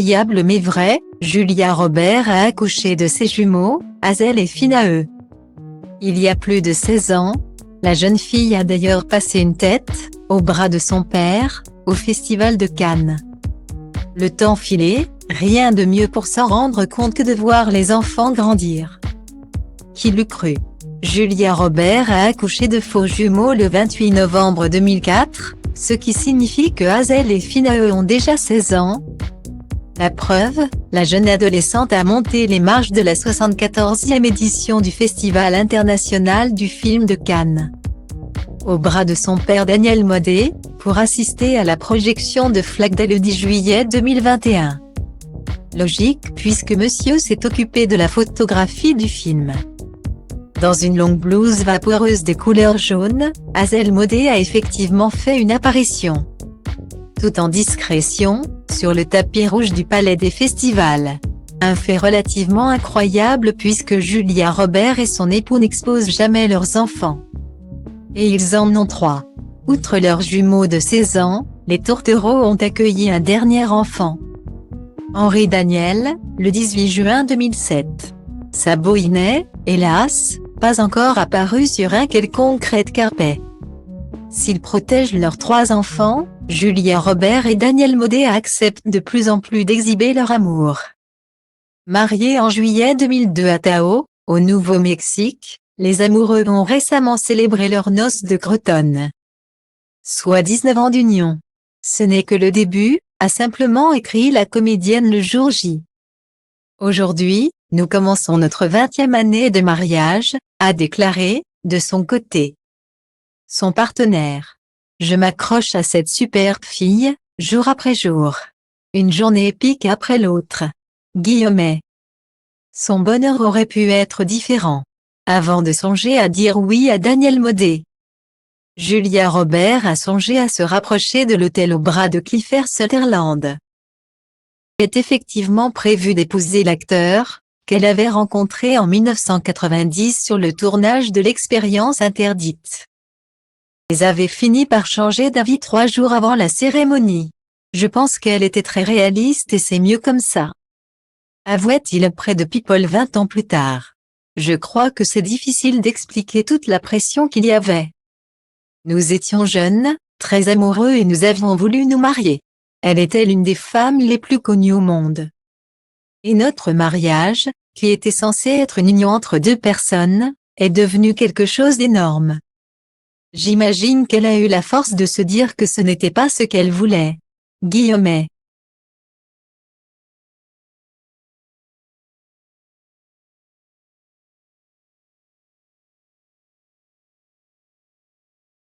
Incroyable mais vrai, Julia Roberts a accouché de ses jumeaux, Hazel et Finae. Il y a plus de 16 ans, la jeune fille a d'ailleurs passé une tête, au bras de son père, au Festival de Cannes. Le temps filait, rien de mieux pour s'en rendre compte que de voir les enfants grandir. Qui l'eût cru? Julia Roberts a accouché de faux jumeaux le 28 novembre 2004, ce qui signifie que Hazel et Finae ont déjà 16 ans. La preuve, la jeune adolescente a monté les marches de la 74e édition du Festival international du film de Cannes, au bras de son père Daniel Modé, pour assister à la projection de Flag Day le 10 juillet 2021. Logique puisque monsieur s'est occupé de la photographie du film. Dans une longue blouse vaporeuse des couleurs jaunes, Hazel Modé a effectivement fait une apparition, tout en discrétion, sur le tapis rouge du Palais des Festivals. Un fait relativement incroyable puisque Julia Roberts et son époux n'exposent jamais leurs enfants. Et ils en ont 3. Outre leurs jumeaux de 16 ans, les tourtereaux ont accueilli un dernier enfant, Henri Daniel, le 18 juin 2007. Sa beau n'est, hélas, pas encore apparu sur un quelconque red carpet. S'ils protègent leurs 3 enfants, Julia Roberts et Daniel Modé acceptent de plus en plus d'exhiber leur amour. Mariés en juillet 2002 à Taos, au Nouveau-Mexique, les amoureux ont récemment célébré leurs noces de Cretonne. Soit 19 ans d'union. Ce n'est que le début, a simplement écrit la comédienne le jour J. Aujourd'hui, nous commençons notre 20e année de mariage, a déclaré, de son côté, son partenaire. Je m'accroche à cette superbe fille, jour après jour. Une journée épique après l'autre. Guillemets. Son bonheur aurait pu être différent, avant de songer à dire oui à Daniel Modé. Julia Roberts a songé à se rapprocher de l'hôtel au bras de Kiefer Sutherland. Il est effectivement prévu d'épouser l'acteur, qu'elle avait rencontré en 1990 sur le tournage de l'Expérience interdite. Ils avaient fini par changer d'avis 3 jours avant la cérémonie. Je pense qu'elle était très réaliste et c'est mieux comme ça, avoua-t-il près de People 20 ans plus tard. Je crois que c'est difficile d'expliquer toute la pression qu'il y avait. Nous étions jeunes, très amoureux et nous avions voulu nous marier. Elle était l'une des femmes les plus connues au monde. Et notre mariage, qui était censé être une union entre 2 personnes, est devenu quelque chose d'énorme. J'imagine qu'elle a eu la force de se dire que ce n'était pas ce qu'elle voulait. Guillemets.